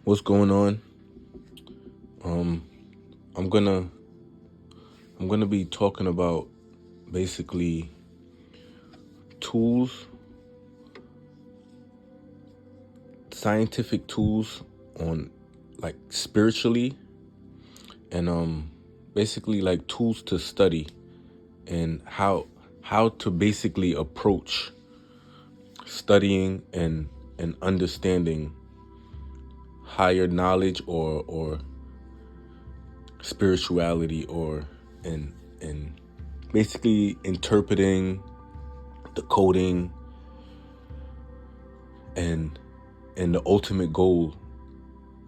What's going on? I'm gonna be talking about basically tools, scientific tools on like spiritually, and basically like tools to study and how to basically approach studying and understanding higher knowledge or spirituality and basically interpreting, decoding, and the ultimate goal,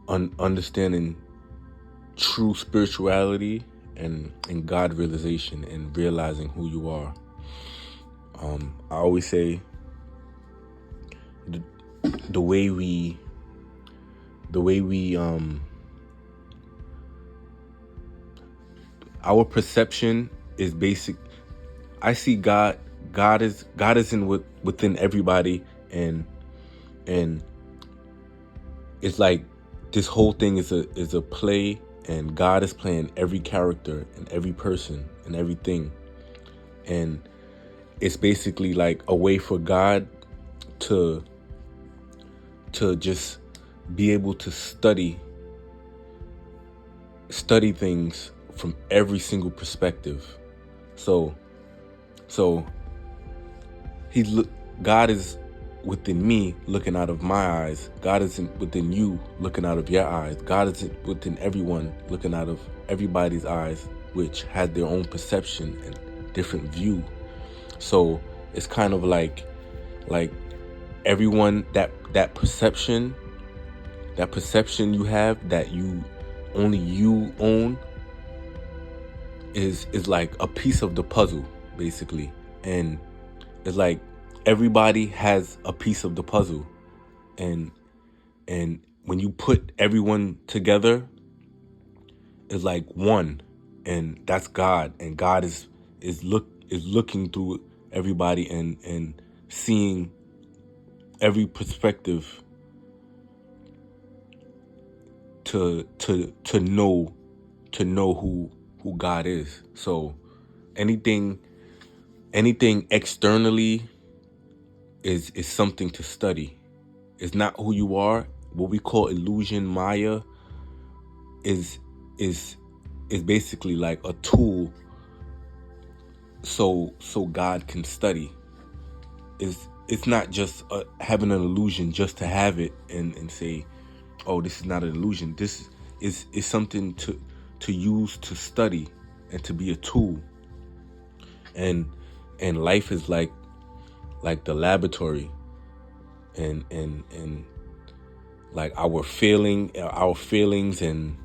understanding true spirituality and God realization and realizing who you are. I always say the way we our perception is basic. I see God is within everybody, and it's like this whole thing is a play, and God is playing every character and every person and everything, and it's basically like a way for God to just be able to study things from every single perspective. So God is within me looking out of my eyes. God is within you looking out of your eyes. God is within everyone looking out of everybody's eyes, which has their own perception and different view. So it's kind of like everyone that perception you have that you only you own is like a piece of the puzzle, basically. And it's like everybody has a piece of the puzzle, and when you put everyone together, it's like one, and that's God. And God is looking through everybody and seeing every perspective to know who God is. So anything externally is something to study. It's not who you are. What we call illusion, Maya, is basically like a tool so God can study. It's not just having an illusion just to have it and say, oh, this is not an illusion. This is something to use to study and to be a tool. And life is like the laboratory, and like our feelings and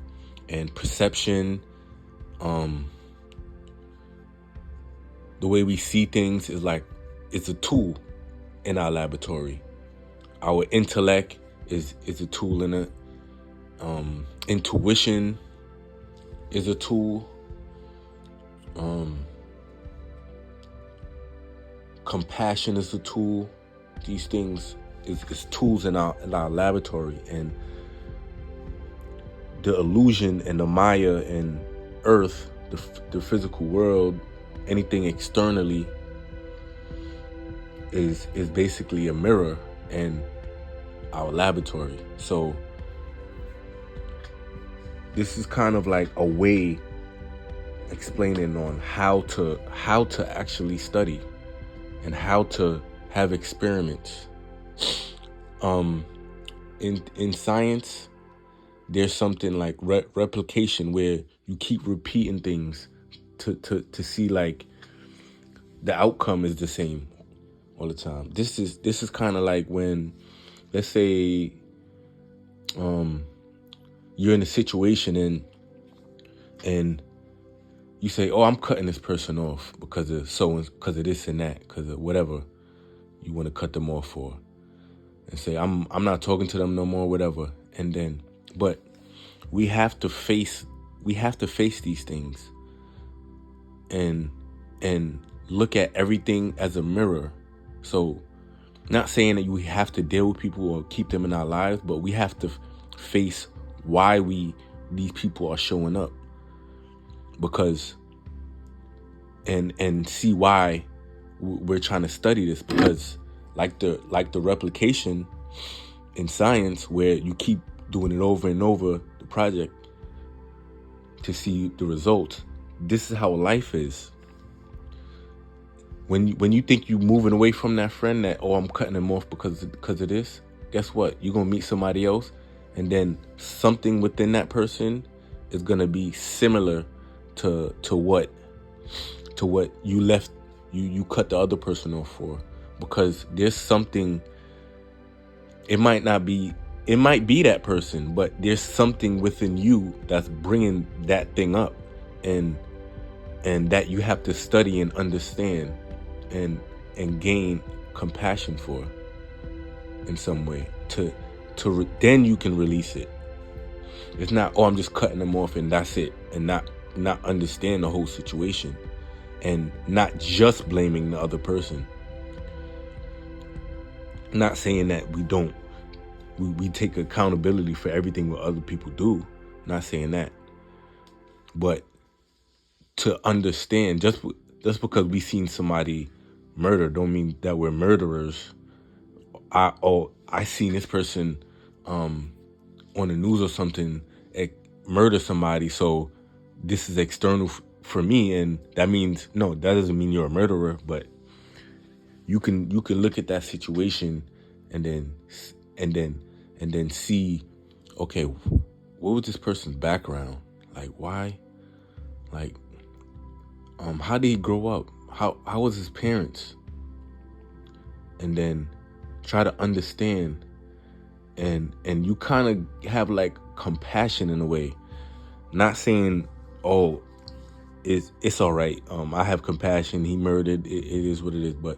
perception, the way we see things is like it's a tool in our laboratory. Our intellect is a tool in it. Intuition is a tool. Compassion is a tool. These things is tools in our laboratory, and the illusion and the Maya and Earth, the physical world, anything externally is basically a mirror and our laboratory. So this is kind of like a way explaining on how to actually study and how to have experiments. In science, there's something like replication, where you keep repeating things to see like the outcome is the same all the time. This is kind of like when, let's say, you're in a situation and you say, oh, I'm cutting this person off because of this and that, because of whatever you want to cut them off for, and say, I'm not talking to them no more, whatever. And then, but we have to face these things and look at everything as a mirror. So, not saying that you have to deal with people or keep them in our lives, but we have to face why these people are showing up, because and see why we're trying to study this, because like the replication in science, where you keep doing it over and over, the project, to see the results. This is how life is. When you think you're moving away from that friend, that, oh, I'm cutting them off because of this, guess what? You're going to meet somebody else, and then something within that person is going to be similar to what you left, you cut the other person off for, because there's something. It might be that person, but there's something within you that's bringing that thing up, and that you have to study and understand and gain compassion for in some way, then you can release it. It's not, oh, I'm just cutting them off and that's it, and not understand the whole situation, and not just blaming the other person. Not saying that we take accountability for everything what other people do. Not saying that. But to understand, just because we seen somebody murder don't mean that we're murderers. I seen this person on the news or something murder somebody, so this is external for me, and that means, no, that doesn't mean you're a murderer. But you can look at that situation and then see, okay, what was this person's background? Like, why? Like, how did he grow up? How was his parents? And then try to understand, and you kind of have like compassion in a way. Not saying, oh, it's all right. I have compassion. He murdered. It is what it is. But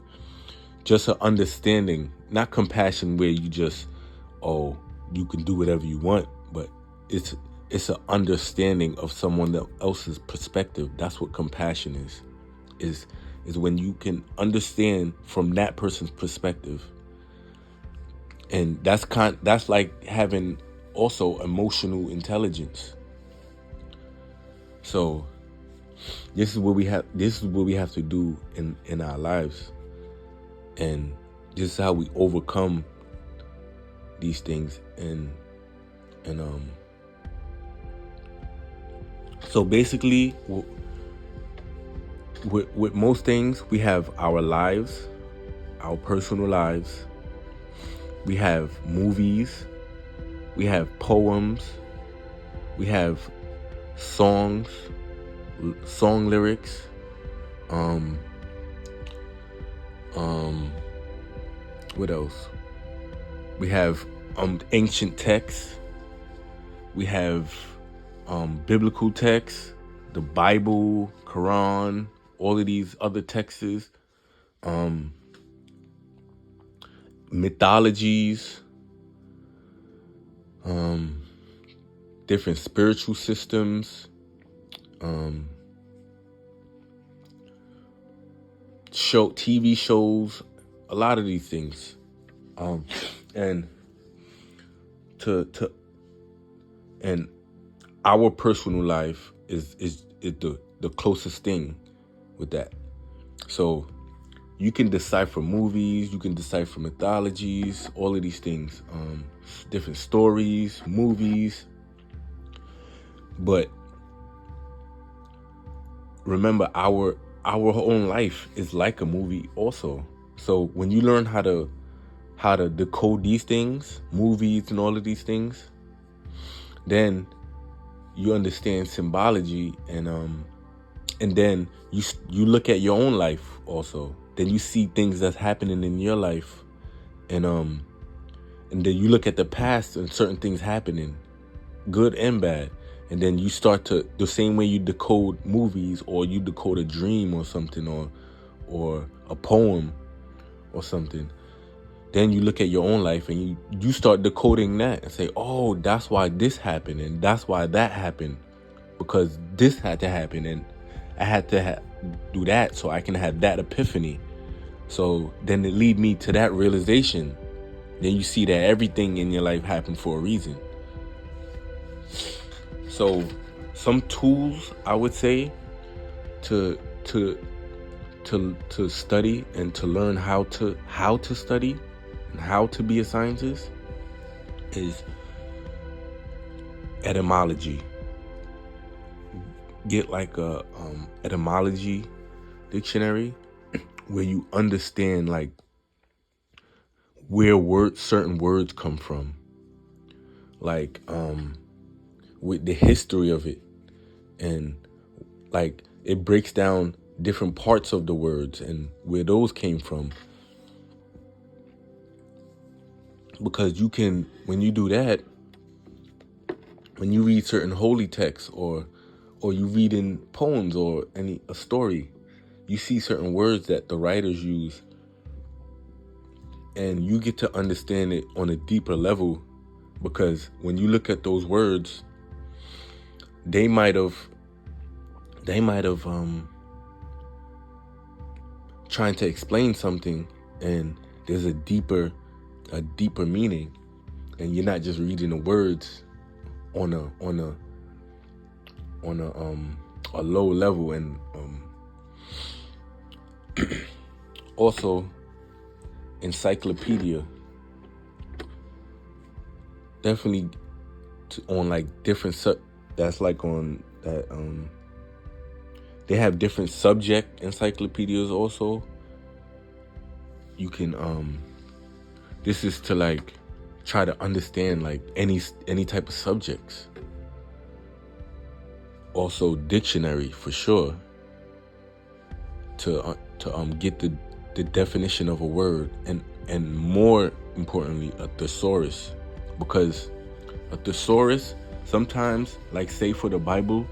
just an understanding, not compassion where you just, oh, you can do whatever you want. But it's an understanding of someone else's perspective. That's what compassion is when you can understand from that person's perspective. And that's like having also emotional intelligence. So this is what we have to do in our lives. And this is how we overcome these things. And so basically, with most things, we have our lives, our personal lives. We have movies. We have poems. We have songs, song lyrics. What else? We have ancient texts. We have biblical texts, the Bible, Quran, all of these other texts, mythologies, different spiritual systems, TV shows, a lot of these things, and and our personal life is the closest thing with that. So you can decipher movies, you can decipher mythologies, all of these things, different stories, movies. But remember, our own life is like a movie also. So when you learn how to decode these things, movies and all of these things, then you understand symbology, and then you look at your own life also. Then you see things that's happening in your life, and then you look at the past and certain things happening, good and bad. And then you start to, the same way you decode movies, or you decode a dream or something, or a poem or something. Then you look at your own life and you start decoding that and say, oh, that's why this happened, and that's why that happened, because this had to happen, and I had to do that so I can have that epiphany. So then it lead me to that realization. Then you see that everything in your life happened for a reason. So some tools I would say to to to study and to learn how to study and how to be a scientist is etymology. Get like a etymology dictionary where you understand like where certain words come from, like with the history of it, and like it breaks down different parts of the words and where those came from. Because you can, when you do that, when you read certain holy texts or you read in poems or a story, you see certain words that the writers use, and you get to understand it on a deeper level. Because when you look at those words, they might have trying to explain something, and there's a deeper meaning, and you're not just reading the words on a low level. And also encyclopedia, definitely on like different that's like on that they have different subject encyclopedias also. You can this is to like try to understand like any type of subjects. Also dictionary for sure, to get the definition of a word, and more importantly a thesaurus, because a thesaurus sometimes, like say for the Bible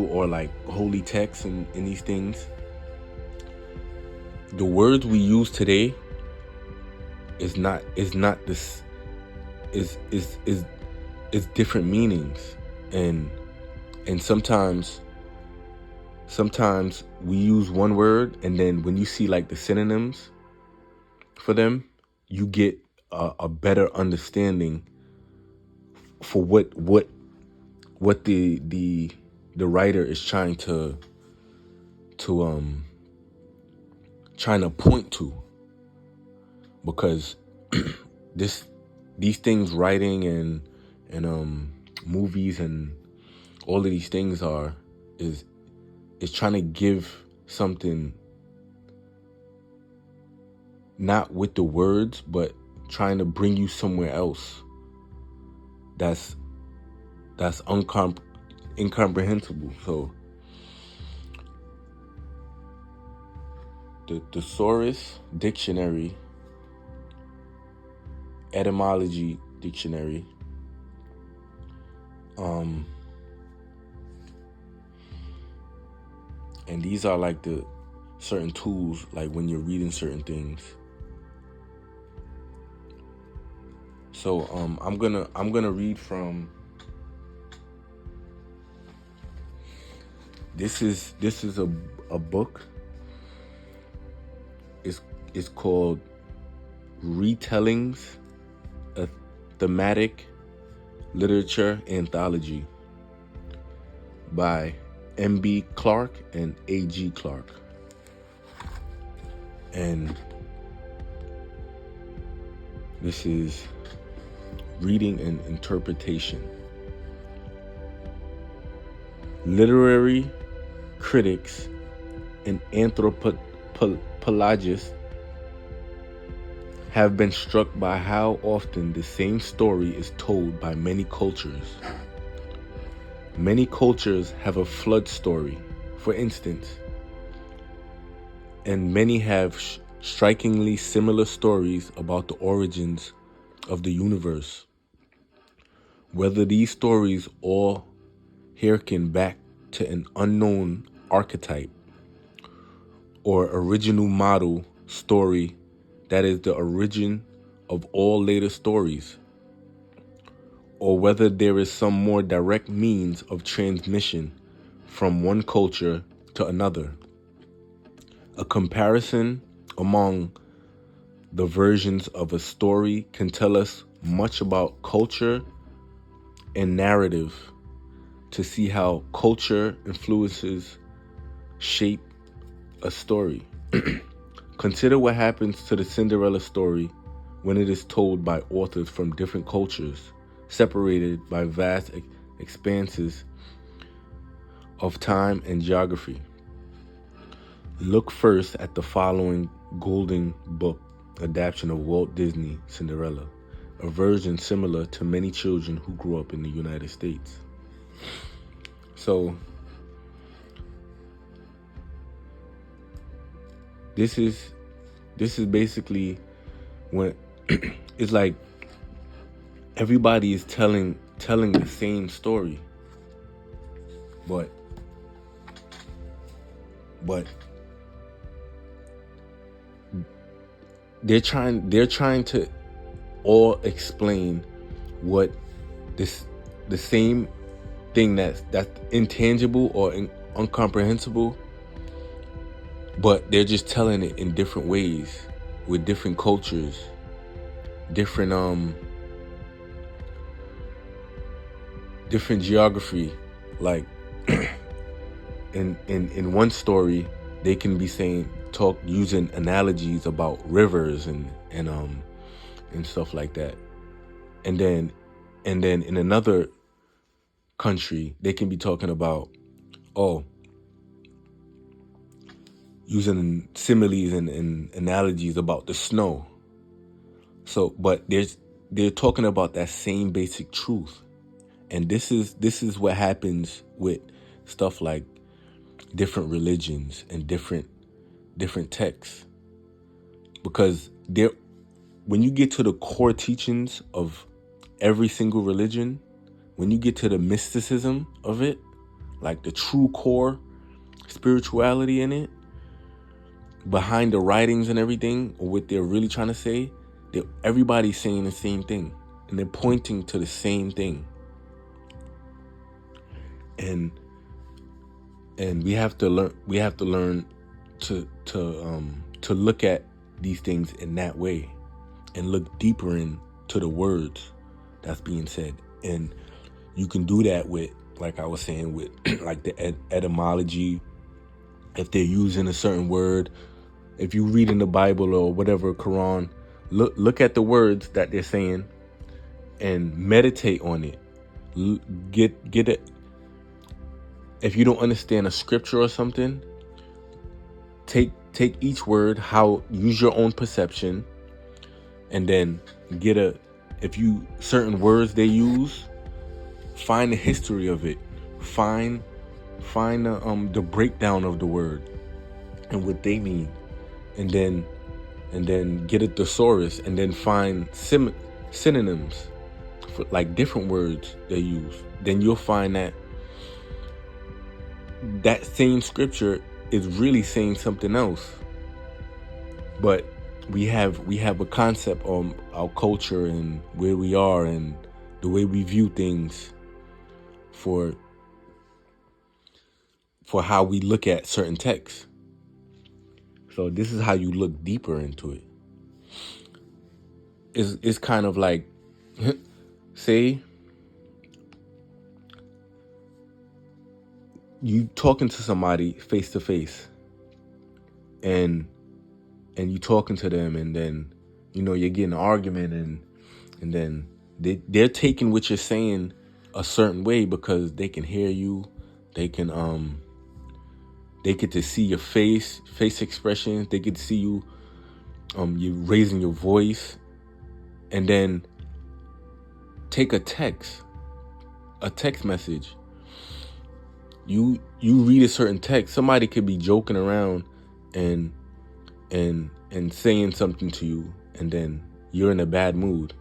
or like holy texts and these things, the words we use today is not this, is different meanings, and sometimes we use one word, and then when you see like the synonyms for them, you get a better understanding for what the writer is trying to point to. Because these things, writing and movies and all of these things is trying to give something, not with the words, but trying to bring you somewhere else that's incomprehensible. So the thesaurus dictionary, etymology dictionary, and these are like the certain tools, like when you're reading certain things. So I'm gonna read from this is a book. It's called Retellings, a Thematic Literature Anthology by M.B. Clark and A.G. Clark. And this is reading and interpretation. Literary critics and anthropologists have been struck by how often the same story is told by many cultures. Many cultures have a flood story, for instance, and many have strikingly similar stories about the origins of the universe. Whether these stories all hearken back to an unknown archetype or original model story that is the origin of all later stories, or whether there is some more direct means of transmission from one culture to another. A comparison among the versions of a story can tell us much about culture, and narrative to see how culture influences shape a story. Consider what happens to the Cinderella story when it is told by authors from different cultures, separated by vast expanses of time and geography. Look first at the following Golden Book adaptation of Walt Disney Cinderella, a version similar to many children who grew up in the United States. So, this is basically when it's like everybody is telling the same story, but they're trying to all explain what the same thing that's intangible or incomprehensible, but they're just telling it in different ways with different cultures, different geography. Like in one story, they can be talk using analogies about rivers and stuff like that, and then in another country they can be talking about using similes and analogies about the snow. So, but they're talking about that same basic truth, and this is what happens with stuff like different religions and different texts, because when you get to the core teachings of every single religion, when you get to the mysticism of it, like the true core spirituality in it, behind the writings and everything, or what they're really trying to say, everybody's saying the same thing, and they're pointing to the same thing. And we have to learn to look at these things in that way, and look deeper into the words that's being said. And you can do that with, like I was saying, with like the etymology. If they're using a certain word, if you read in the Bible or whatever, Quran, look at the words that they're saying and meditate on it. Get it. If you don't understand a scripture or something, take each word, use your own perception, and then if certain words they use, find the history of it, find the breakdown of the word and what they mean, and then get a thesaurus, and then find synonyms for like different words they use. Then you'll find that same scripture is really saying something else. But we have a concept on our culture and where we are and the way we view things for how we look at certain texts. So this is how you look deeper into it. It's kind of like, say you talking to somebody face to face, and you talking to them, and then you're getting an argument, and then they're taking what you're saying a certain way because they can hear you, they get to see your face expressions, they get to see you raising your voice, and then take a text message. You read a certain text, somebody could be joking around and saying something to you, and then you're in a bad mood,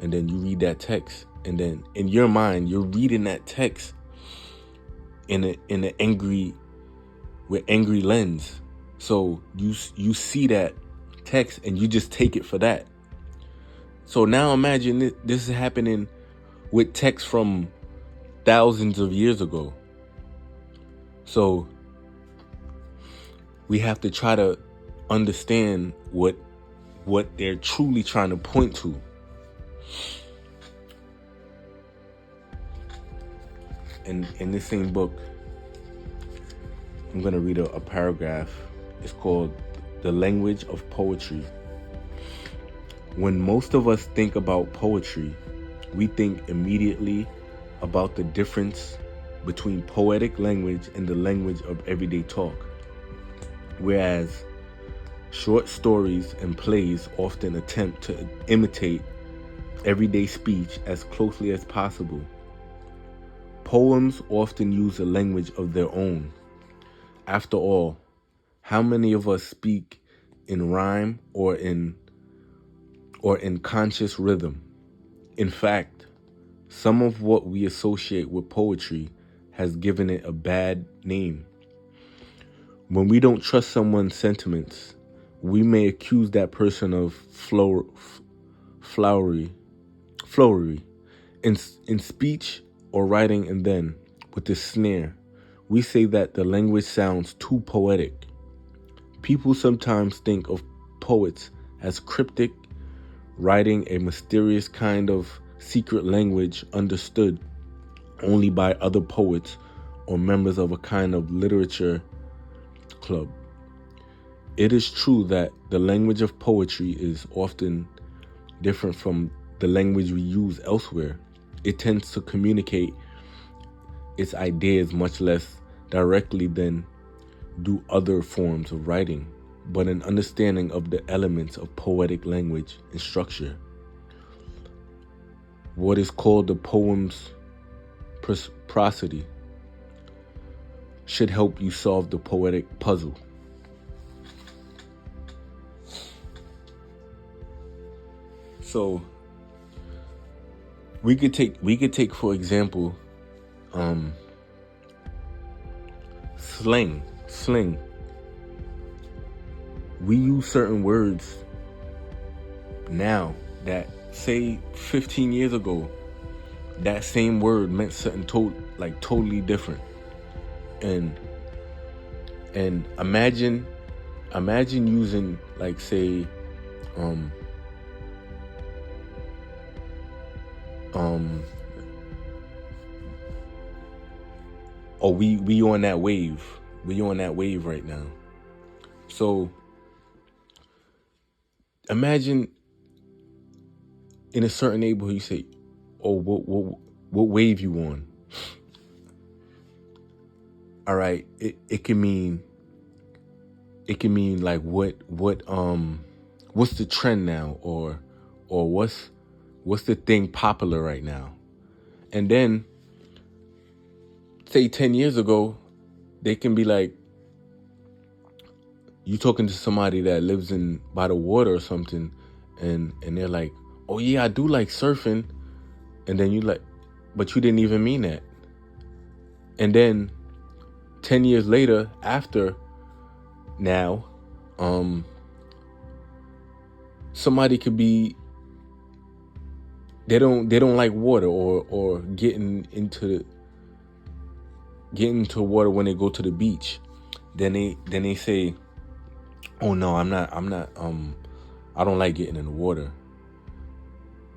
and then you read that text, and then in your mind you're reading that text in an angry lens. So you see that text and you just take it for that. So now imagine this is happening with text from thousands of years ago. So we have to try to understand what they're truly trying to point to. in this same book, I'm going to read a paragraph. It's called The Language of Poetry. When most of us think about poetry, we think immediately about the difference between poetic language and the language of everyday talk. Whereas short stories and plays often attempt to imitate everyday speech as closely as possible. Poems often use a language of their own. After all, how many of us speak in rhyme or in conscious rhythm? In fact, some of what we associate with poetry has given it a bad name. When we don't trust someone's sentiments, we may accuse that person of flowery in speech or writing, and then, with this sneer, we say that the language sounds too poetic. People sometimes think of poets as cryptic, writing a mysterious kind of secret language understood only by other poets or members of a kind of literature club. It is true that the language of poetry is often different from the language we use elsewhere. It tends to communicate its ideas much less directly than do other forms of writing, but an understanding of the elements of poetic language and structure. What is called the poem's prosody should help you solve the poetic puzzle. So we could take for example slang. We use certain words now that, say, 15 years ago, that same word meant something totally different. And imagine using, like, say, or we on that wave. We on that wave right now. So imagine in a certain neighborhood you say, "Oh, what wave you on?" All right, it can mean like what's the trend now, or what's the thing popular right now. And then say 10 years ago, they can be like, you talking to somebody that lives by the water or something, and they're like, "Oh yeah, I do like surfing," and then you like, but you didn't even mean that. And then 10 years later, after now, somebody could be, they don't like water, or getting into water when they go to the beach. Then they say, "Oh no, I'm not I don't like getting in the water."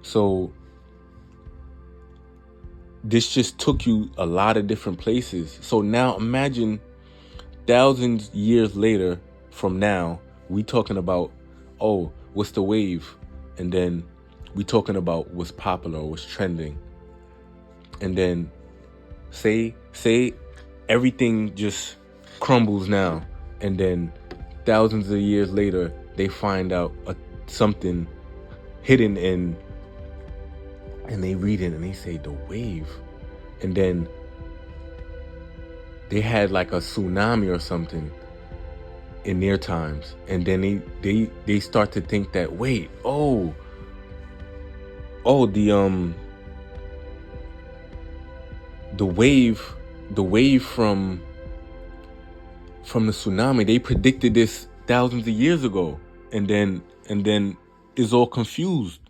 So this just took you a lot of different places. So now imagine thousands years later from now, we talking about, oh, what's the wave? And then we talking about what's popular, what's trending. And then say everything just crumbles now. And then thousands of years later, they find out something hidden and they read it and they say the wave. And then they had like a tsunami or something in their times. And then they start to think that, wait, the wave from the tsunami, they predicted this thousands of years ago, and then is all confused.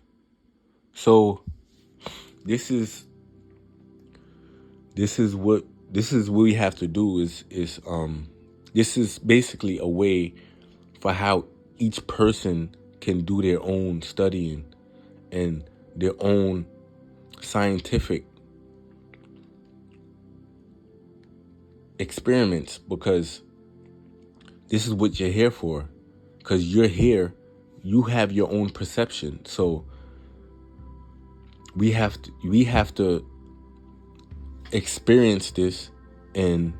So this is what we have to do is this is basically a way for how each person can do their own studying and their own scientific experiments, because this is what you're here for. Because you're here, you have your own perception. So we have to experience this and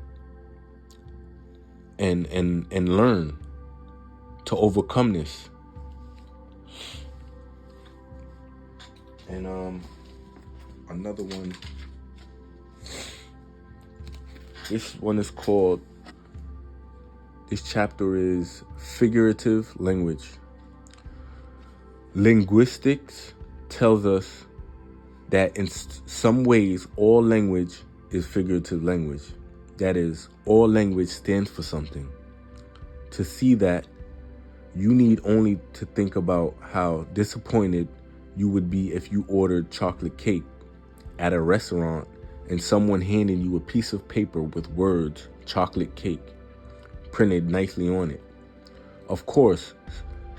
learn to overcome this. And another one, this one is called, this chapter is figurative language. Linguistics tells us that in some ways all language is figurative language. That is, all language stands for something. To see that, you need only to think about how disappointed you would be if you ordered chocolate cake at a restaurant and someone handed you a piece of paper with words chocolate cake printed nicely on it. Of course,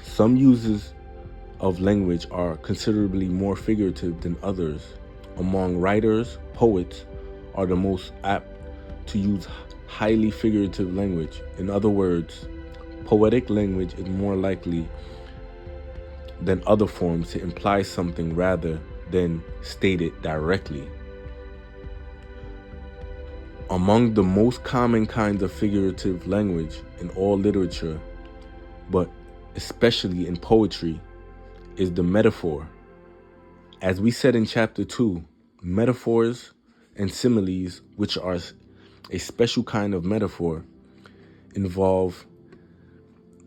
some uses of language are considerably more figurative than others. Among writers, poets are the most apt to use highly figurative language. In other words, poetic language is more likely than other forms to imply something rather than state it directly. Among the most common kinds of figurative language in all literature, but especially in poetry, is the metaphor. As we said in chapter 2, metaphors and similes, which are a special kind of metaphor, involve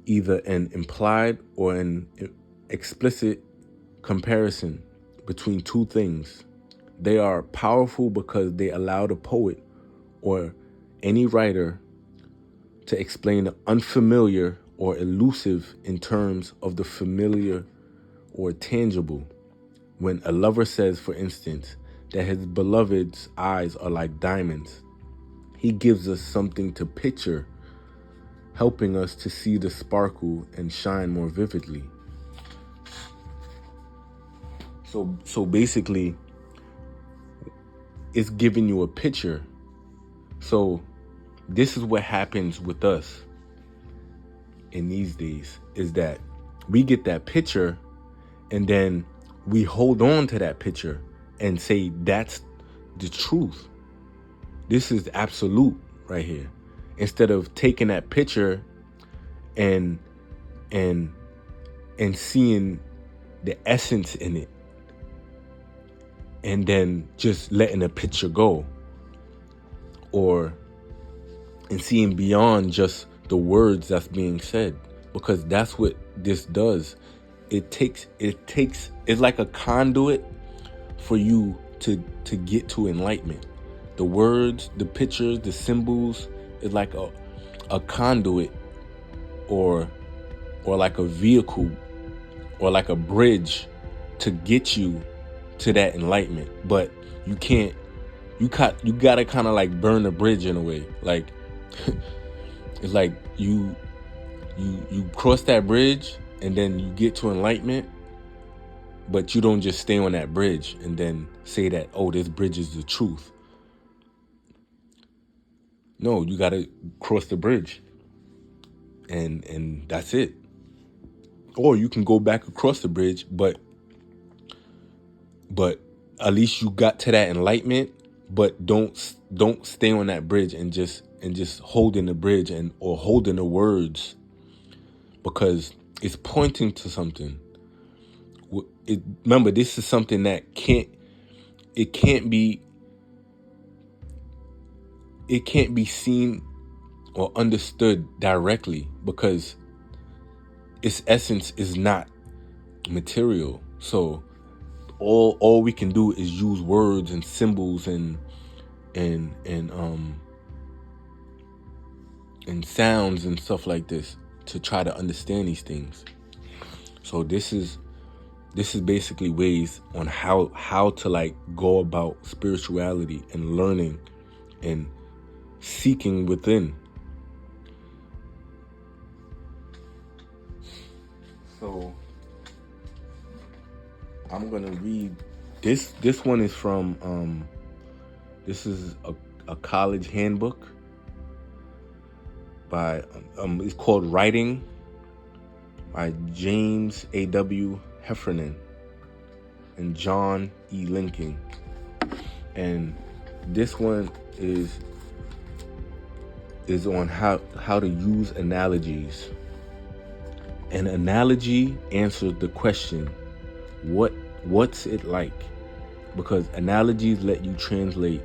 either an implied or an explicit comparison between two things. They are powerful because they allow the poet or any writer to explain the unfamiliar or elusive in terms of the familiar or tangible. When a lover says, for instance, that his beloved's eyes are like diamonds, he gives us something to picture, helping us to see the sparkle and shine more vividly. So basically, it's giving you a picture. So this is what happens with us in these days, is that we get that picture and then we hold on to that picture and say that's the truth. This is absolute right here. Instead of taking that picture and seeing the essence in it, and then just letting the picture go, and seeing beyond just the words that's being said, because that's what this does. It's like a conduit for you to get to enlightenment. The words, the pictures, the symbols is like a conduit or like a vehicle or like a bridge to get you to that enlightenment. But you gotta kind of like burn the bridge in a way. Like it's like you cross that bridge and then you get to enlightenment, but you don't just stay on that bridge and then say that, oh, this bridge is the truth. No, you gotta cross the bridge and that's it. Or you can go back across the bridge, but at least you got to that enlightenment, but don't stay on that bridge and just holding the bridge or holding the words, because it's pointing to something. Remember, this is something that can't be seen or understood directly, because its essence is not material. So all we can do is use words and symbols and sounds and stuff like this to try to understand these things. So this is basically ways on how to like go about spirituality and learning and seeking within. So I'm gonna read this. This one is from this is a college handbook, by it's called Writing by James A.W. Heffernan and John E. Lincoln. And this one is on how to use analogies. An analogy answers the question, what's it like? Because analogies let you translate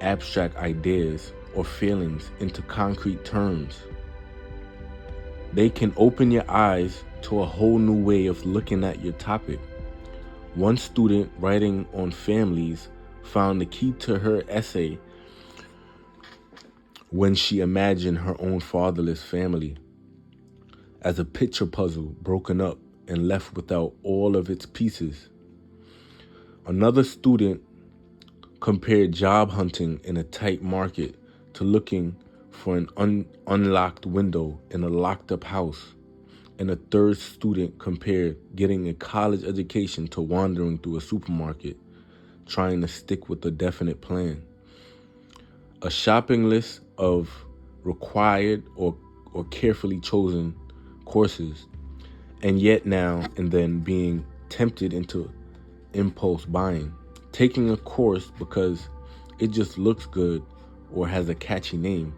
abstract ideas or feelings into concrete terms. They can open your eyes to a whole new way of looking at your topic. One student writing on families found the key to her essay when she imagined her own fatherless family as a picture puzzle broken up and left without all of its pieces. Another student compared job hunting in a tight market to looking for an unlocked window in a locked-up house. And a third student compared getting a college education to wandering through a supermarket, trying to stick with a definite plan. A shopping list of required or carefully chosen courses, and yet now and then being tempted into impulse buying. Taking a course because it just looks good or has a catchy name.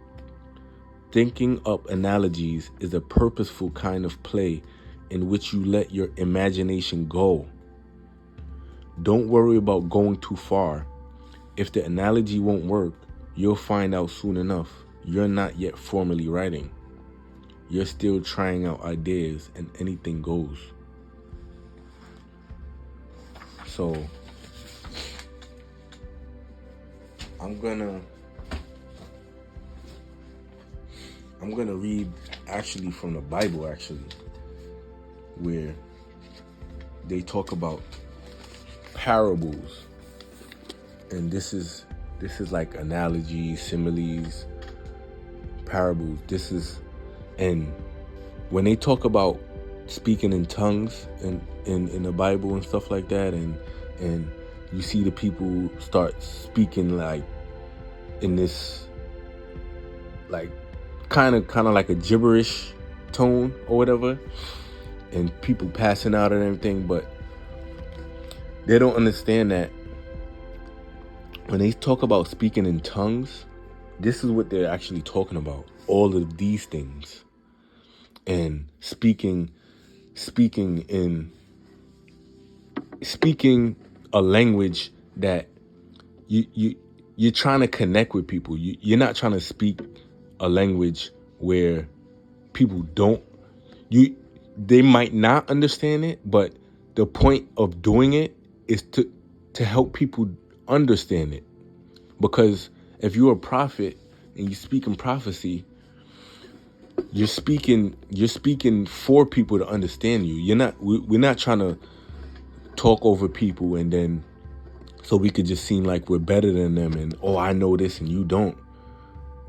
Thinking up analogies is a purposeful kind of play in which you let your imagination go. Don't worry about going too far. If the analogy won't work, you'll find out soon enough. You're not yet formally writing. You're still trying out ideas and anything goes. So, I'm gonna read actually from the Bible, where they talk about parables, and this is like analogies, similes, parables. And when they talk about speaking in tongues in the Bible and stuff like that, and you see the people start speaking like in this like kind of like a gibberish tone or whatever, and people passing out and everything, but they don't understand that when they talk about speaking in tongues, this is what they're actually talking about. All of these things. And speaking a language that you're trying to connect with people. You're not trying to speak a language where people they might not understand it, but the point of doing it is to help people understand it. Because if you're a prophet and you speak in prophecy, you're speaking for people to understand you. We're not trying to talk over people and then so we could just seem like we're better than them and, oh, I know this and you don't.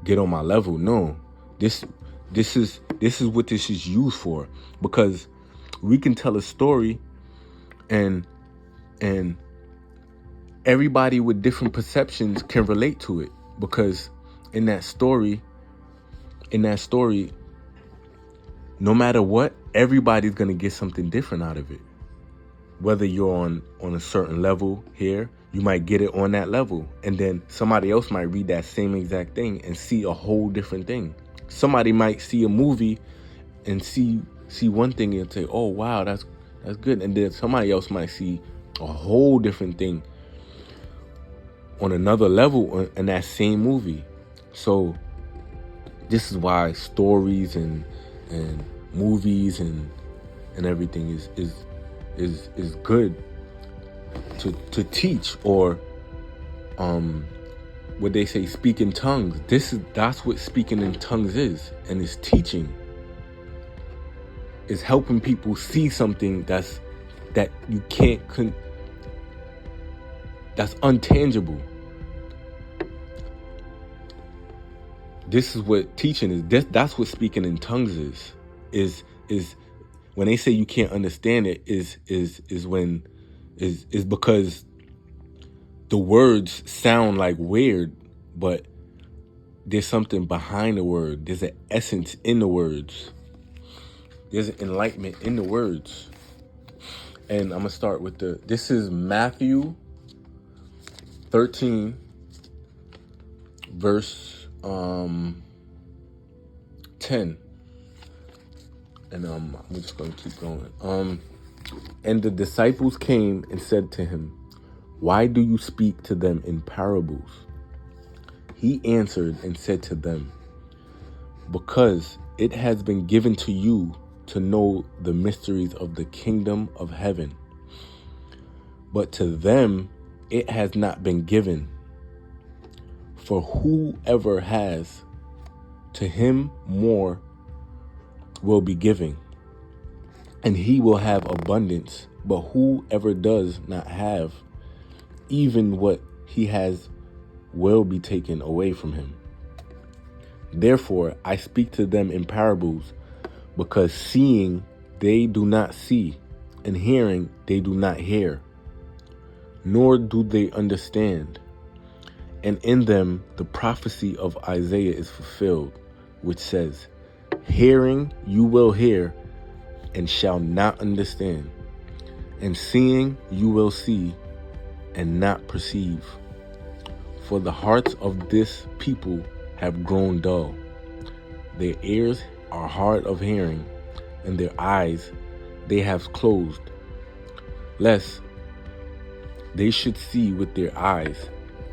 Get on my level. No. This is what this is used for, because we can tell a story and everybody with different perceptions can relate to it, because in that story, no matter what, everybody's going to get something different out of it. Whether you're on a certain level here, you might get it on that level. And then somebody else might read that same exact thing and see a whole different thing. Somebody might see a movie and see one thing and say, oh, wow, that's good. And then somebody else might see a whole different thing on another level in that same movie. So this is why stories and movies and everything is good to teach, or what they say, speak in tongues. That's what speaking in tongues is, and it's teaching. It's helping people see something that you can't that's untangible. This is what teaching is. That's what speaking in tongues is when they say you can't understand it, is because the words sound like weird, but there's something behind the word. There's an essence in the words. There's an enlightenment in the words. And I'm going to start with this is Matthew 13, verse 10. And I'm just going to keep going. And the disciples came and said to him, "Why do you speak to them in parables?" He answered and said to them, "Because it has been given to you to know the mysteries of the kingdom of heaven. But to them it has not been given. For whoever has, to him more will be given, and he will have abundance. But whoever does not have, even what he has will be taken away from him. Therefore I speak to them in parables, because seeing they do not see, and hearing they do not hear, nor do they understand. And in them the prophecy of Isaiah is fulfilled, which says, Hearing you will hear, and shall not understand, and seeing you will see, and not perceive. For the hearts of this people have grown dull. Their ears are hard of hearing, and their eyes they have closed, lest they should see with their eyes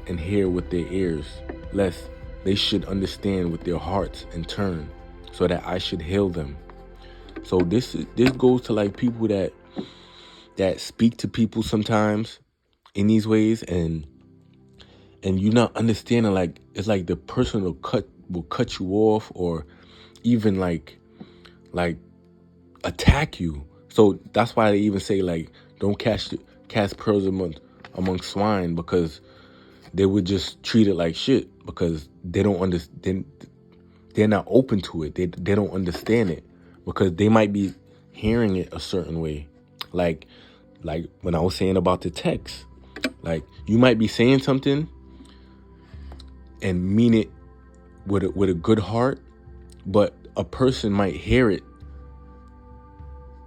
and hear with their ears, lest they should understand with their hearts and turn, so that I should heal them. So this goes to like people that speak to people sometimes in these ways, and you're not understanding, like it's like the person will cut you off, or even like attack you. So that's why they even say like don't cast pearls among swine, because they would just treat it like shit, because they don't understand. They're not open to it. They don't understand it, because they might be hearing it a certain way. Like when I was saying about the text, like you might be saying something and mean it with a good heart, but a person might hear it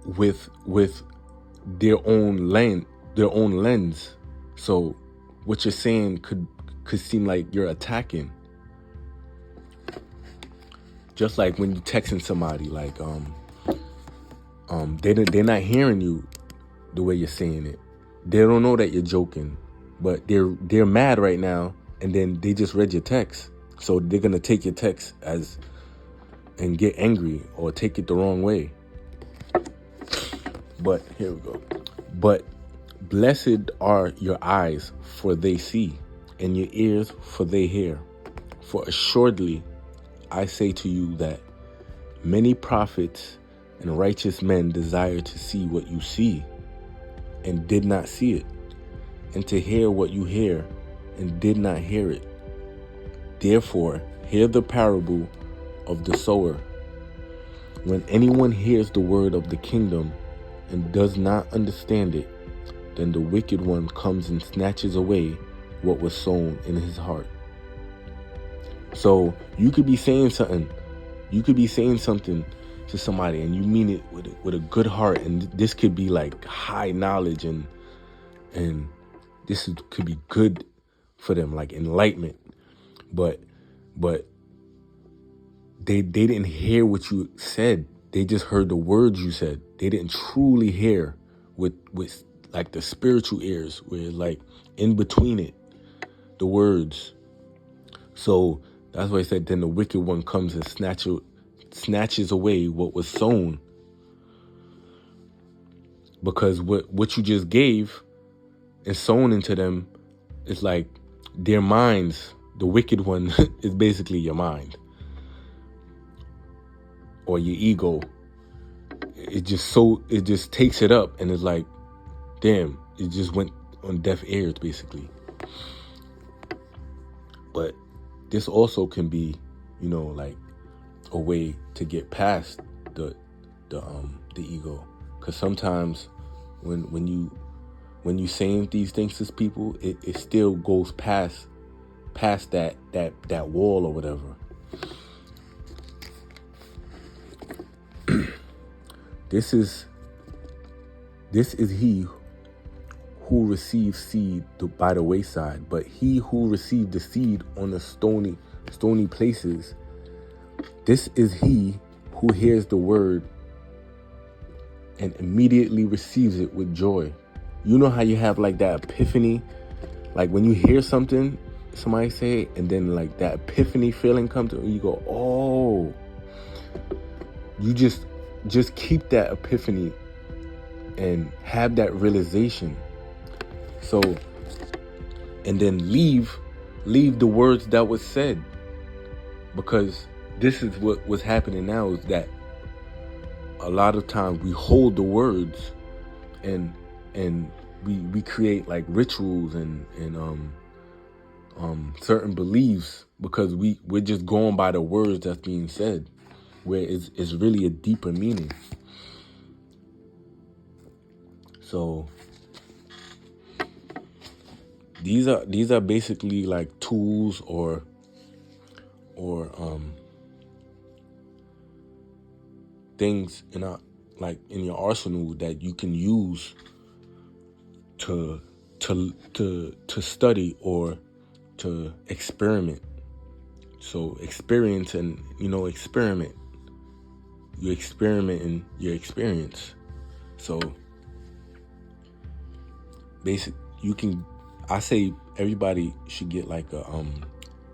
with their own lens. So what you're saying could seem like you're attacking. Just like when you're texting somebody, like they're not hearing you the way you're saying it. They don't know that you're joking, but they're mad right now, and then they just read your text, so they're gonna take your text and get angry or take it the wrong way. But here we go. But blessed are your eyes, for they see, and your ears, for they hear. For assuredly I say to you that many prophets and righteous men desire to see what you see, and did not see it, and to hear what you hear, and did not hear it. Therefore hear the parable of the sower. When anyone hears the word of the kingdom and does not understand it, then the wicked one comes and snatches away what was sown in his heart. So you could be saying something. You could be saying something to somebody, and you mean it with a good heart, and this could be like high knowledge, and could be good for them, like enlightenment. But they didn't hear what you said. They just heard the words you said. They didn't truly hear with like the spiritual ears, where it's like in between it, the words. So that's why I said, then the wicked one comes and snatches away what was sown. Because what you just gave and sown into them is like their minds. The wicked one is basically your mind or your ego. It just takes it up, and it's like, damn, it just went on deaf ears basically. But this also can be, like a way to get past the ego, because sometimes when you saying these things to people, it still goes past past that wall or whatever. This is he who received seed by the wayside, but he who received the seed on the stony places, this is he who hears the word and immediately receives it with joy. You know how you have like that epiphany, like when you hear something somebody say, and then like that epiphany feeling comes to you, go, oh, you just keep that epiphany and have that realization. So, and then leave the words that was said, because this is what was happening now, is that a lot of times we hold the words and we create like rituals and certain beliefs because we're just going by the words that's being said, where it's really a deeper meaning. So these are basically like tools or things in your arsenal that you can use to study or to experiment. So experience and experiment. You experiment in your experience. So I say everybody should get like a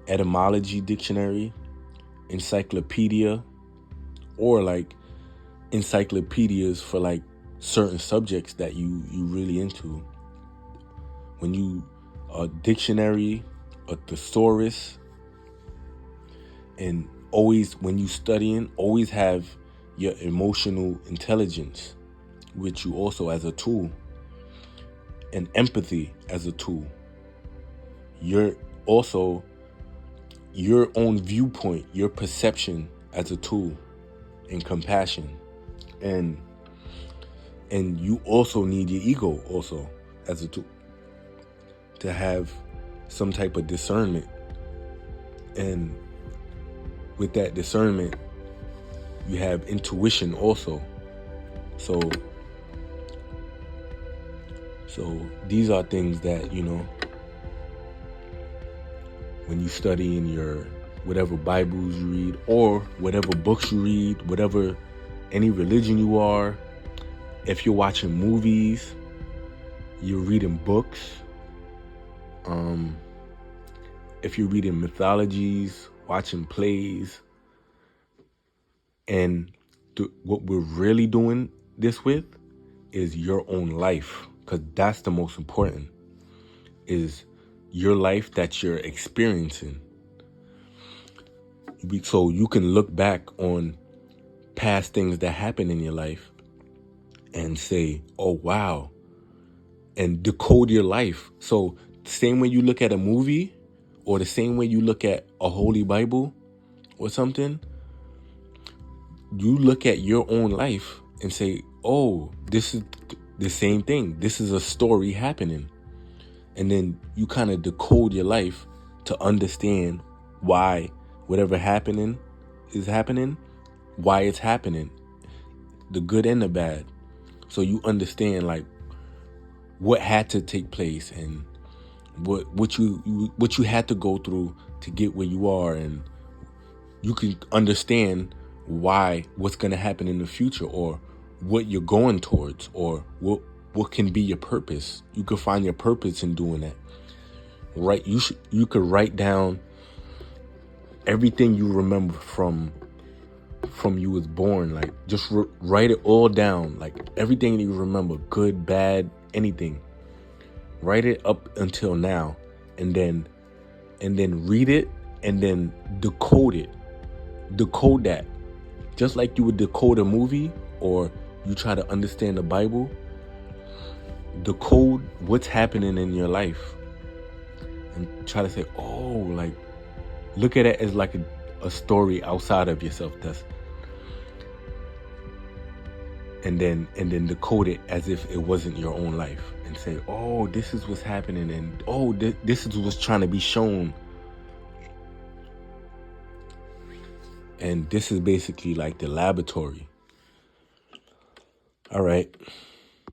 etymology dictionary, encyclopedia, or like encyclopedias for like certain subjects that you really into. When you a dictionary, a thesaurus, and always when you studying, always have your emotional intelligence with you also as a tool, and empathy as a tool. You're also your own viewpoint, your perception as a tool, and compassion. And you also need your ego also as a tool to have some type of discernment. And with that discernment, you have intuition also. So these are things that, when you study in your whatever Bibles you read or whatever books you read, whatever any religion you are, if you're watching movies, you're reading books, if you're reading mythologies, watching plays, and what we're really doing this with is your own life, because that's the most important, is your life that you're experiencing. So you can look back on past things that happened in your life and say, oh, wow, and decode your life. So the same way you look at a movie or the same way you look at a Holy Bible or something, you look at your own life and say, oh, this is the same thing. This is a story happening. And then you kind of decode your life to understand why whatever is happening, why it's happening, the good and the bad. So you understand like what had to take place and what you had to go through to get where you are, and you can understand what's going to happen in the future, or what you're going towards, or what can be your purpose. You can find your purpose in doing that. Right? You could write down everything you remember from you was born. Like just write it all down, like everything that you remember, good, bad, anything. Write it up until now, and then read it, and then decode that, just like you would decode a movie, or you try to understand the Bible. Decode what's happening in your life and try to say, oh, like look at it as like a story outside of yourself. And then decode it as if it wasn't your own life, and say, oh, this is what's happening, and oh, this is what's trying to be shown And this is basically like the laboratory. All right.